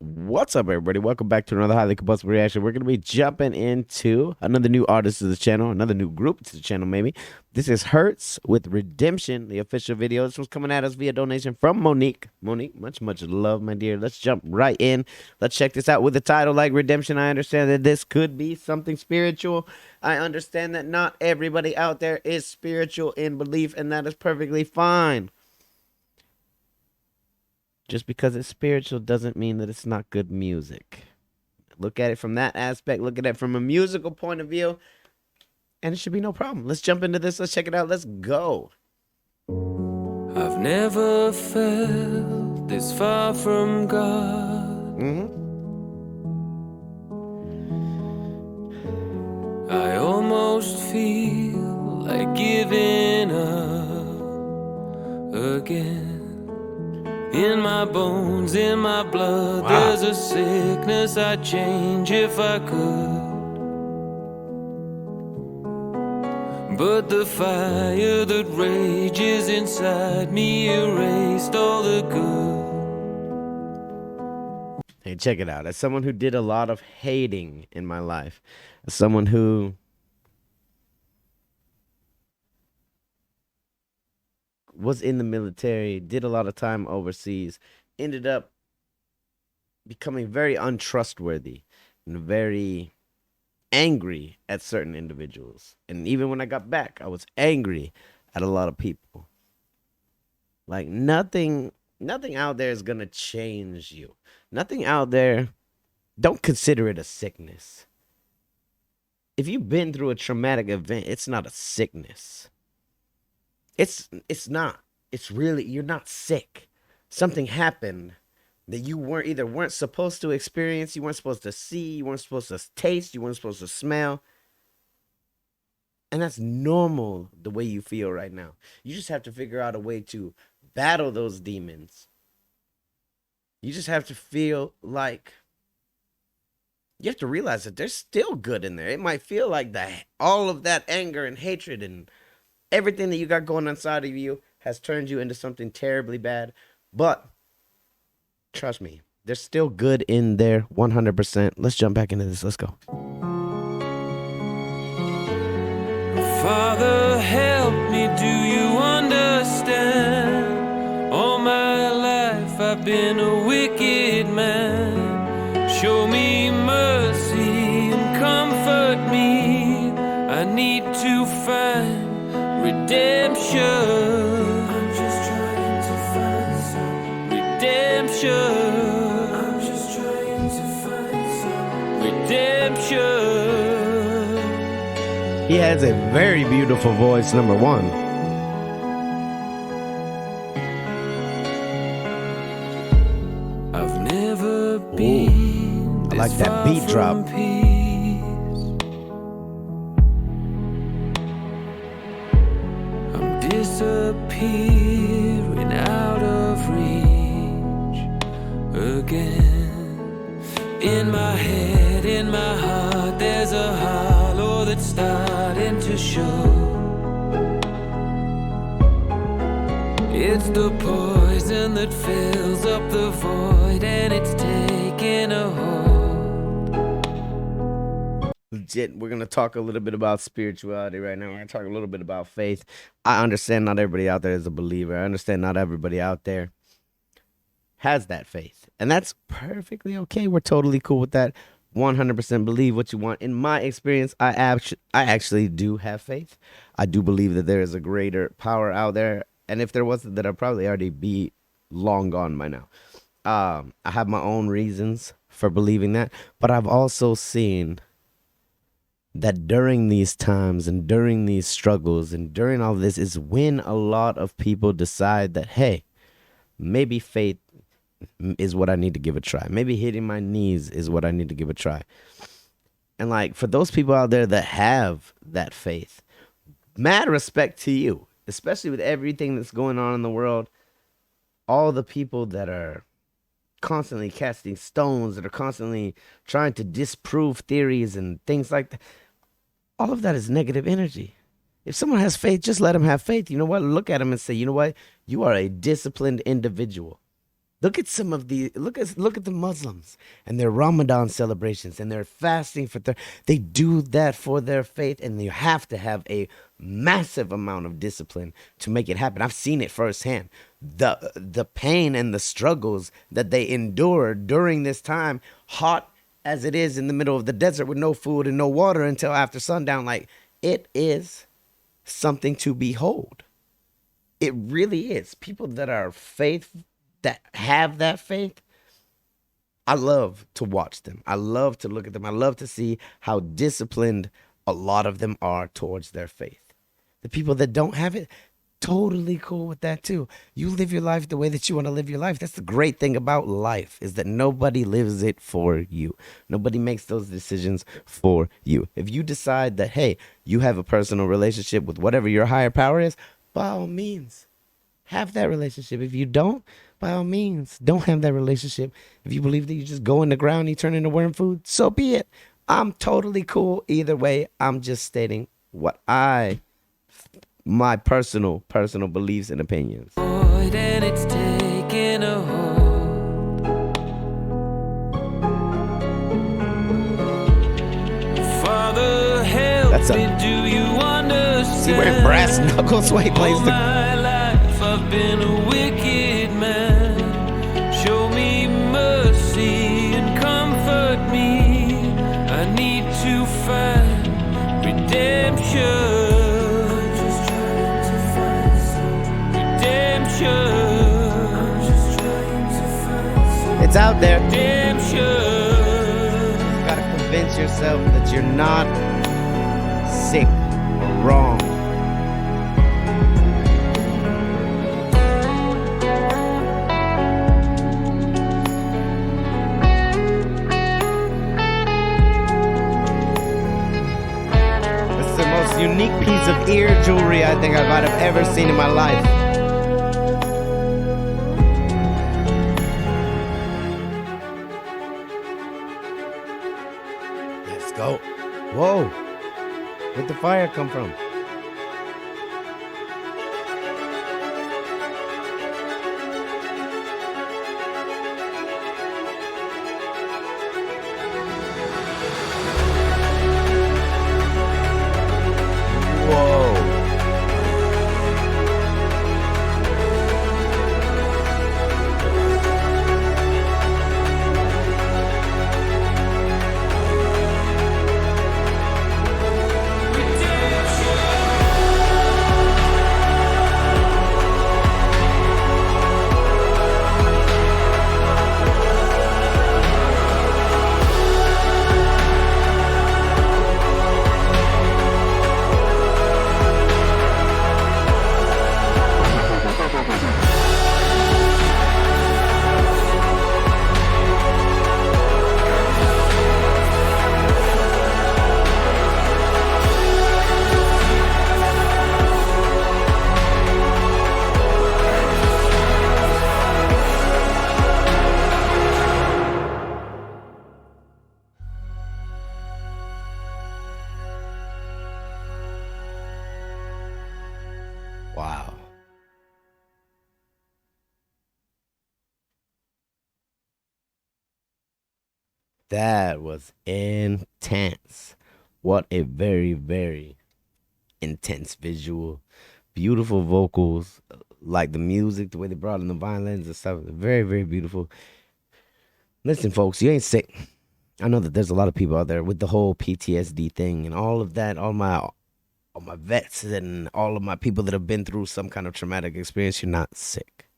What's up, everybody? Welcome back to another highly combustible reaction. We're going to be jumping into another new artist to the channel, another new group to the channel, maybe. This is Hurts with Redemption, the official video. This was coming at us via donation from Monique. Monique, much love, my dear. Let's jump right in. Let's check this out with the title like Redemption. I understand that this could be something spiritual. I understand that not everybody out there is spiritual in belief, and that is perfectly fine. Just because it's spiritual doesn't mean that it's not good music. Look at it from that aspect. Look at it from a musical point of view. And it should be no problem. Let's jump into this. Let's check it out. Let's go. I've never felt this far from God. I almost feel like giving up again. In my bones, in my blood, there's a sickness I'd change if I could. But the fire that rages inside me erased all the good. Hey, check it out. As someone who did a lot of hating in my life, as someone who was in the military, did a lot of time overseas, ended up becoming very untrustworthy and very angry at certain individuals. And even when I got back, I was angry at a lot of people. Like nothing out there is gonna change you. Nothing out there, don't consider it a sickness. If you've been through a traumatic event, it's not a sickness. It's not. It's really, you're not sick. Something happened that you weren't supposed to experience, you weren't supposed to see, you weren't supposed to taste, you weren't supposed to smell. And that's normal the way you feel right now. You just have to figure out a way to battle those demons. You just have to feel like you have to realize that there's still good in there. It might feel like that all of that anger and hatred and everything that you got going inside of you has turned you into something terribly bad. But trust me, there's still good in there 100%. Let's jump back into this. Let's go. Father, help me, do you understand? All my life I've been a wicked man. Show me mercy and comfort me. I need to find redemption. I'm just trying to find some redemption. I'm just trying to find some redemption. He has a very beautiful voice, number one. I've never been. I like that beat drop. Disappearing out of reach again. In my head, in my heart, there's a hollow that's starting to show. It's the poison that fills up the void, and it's taking a hold. Legit, we're going to talk a little bit about spirituality right now. We're going to talk a little bit about faith. I understand not everybody out there is a believer. I understand not everybody out there has that faith. And that's perfectly okay. We're totally cool with that. 100% believe what you want. In my experience, I actually do have faith. I do believe that there is a greater power out there. And if there wasn't, that I'd probably already be long gone by now. I have my own reasons for believing that. But I've also seen that during these times and during these struggles and during all this is when a lot of people decide that, hey, maybe faith is what I need to give a try. Maybe hitting my knees is what I need to give a try. And like, for those people out there that have that faith, mad respect to you, especially with everything that's going on in the world. All the people that are constantly casting stones, that are constantly trying to disprove theories and things like that. All of that is negative energy. If someone has faith, just let them have faith. You know what? Look at them and say, you know what? You are a disciplined individual. Look at some of the look at the Muslims and their Ramadan celebrations and their fasting for they do that for their faith, and you have to have a massive amount of discipline to make it happen. I've seen it firsthand. The pain and the struggles that they endure during this time, hot as it is in the middle of the desert with no food and no water until after sundown, like it is something to behold. It really is. People that are faith that have that faith, I love to watch them. I love to look at them. I love to see how disciplined a lot of them are towards their faith. The people that don't have it, totally cool with that too. You live your life the way that you want to live your life. That's the great thing about life, is that nobody lives it for you. Nobody makes those decisions for you. If you decide that, hey, you have a personal relationship with whatever your higher power is, by all means, have that relationship. If you don't, by all means, don't have that relationship. If you believe that you just go in the ground and you turn into worm food, so be it. I'm totally cool either way. I'm just stating what my personal beliefs and opinions. And it's taking a hold. Father, help me, do you understand? See where brass knuckles white plays all my life I've been a wicked man. Show me mercy and comfort me. I need to find redemption. It's out there. Redemption. You gotta convince yourself that you're not sick or wrong. It's the most unique piece of ear jewelry I think I might have ever seen in my life. Go. Whoa. Where'd the fire come from? Wow. That was intense. What a very, very intense visual. Beautiful vocals, like the music, the way they brought in the violins and stuff. Very, very beautiful. Listen, folks, you ain't sick. I know that there's a lot of people out there with the whole PTSD thing and all of that, all my vets and all of my people that have been through some kind of traumatic experience. You're not sick.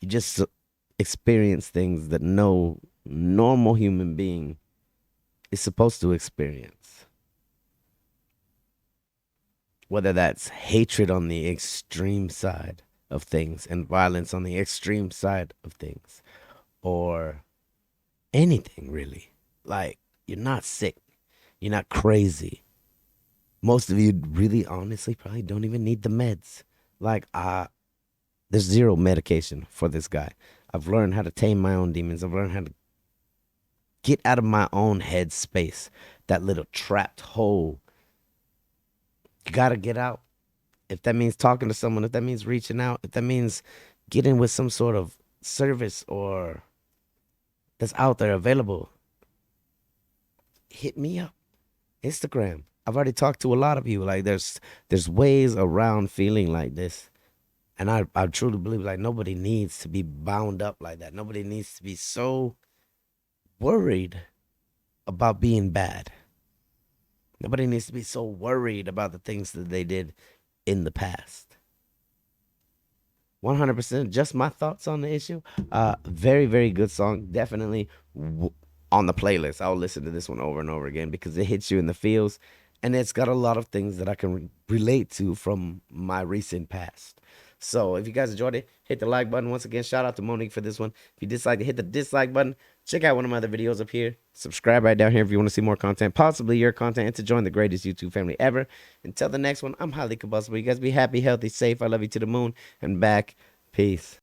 You just experience things that no normal human being is supposed to experience. Whether that's hatred on the extreme side of things and violence on the extreme side of things, or anything really. Like, you're not sick. You're not crazy. Most of you really honestly probably don't even need the meds. Like, there's zero medication for this guy. I've learned how to tame my own demons. I've learned how to get out of my own head space, that little trapped hole. You gotta get out. If that means talking to someone, if that means reaching out, if that means get in with some sort of service or that's out there available, hit me up. Instagram. I've already talked to a lot of you. Like there's ways around feeling like this. And I truly believe like nobody needs to be bound up like that. Nobody needs to be so worried about being bad. Nobody needs to be so worried about the things that they did in the past. 100% just my thoughts on the issue. Very, very good song. Definitely on the playlist. I'll listen to this one over and over again because it hits you in the feels. And it's got a lot of things that I can relate to from my recent past. So if you guys enjoyed it, hit the like button. Once again, shout out to Monique for this one. If you dislike it, hit the dislike button. Check out one of my other videos up here. Subscribe right down here if you want to see more content, possibly your content, and to join the greatest YouTube family ever. Until the next one, I'm highly combustible. You guys be happy, healthy, safe. I love you to the moon and back. Peace.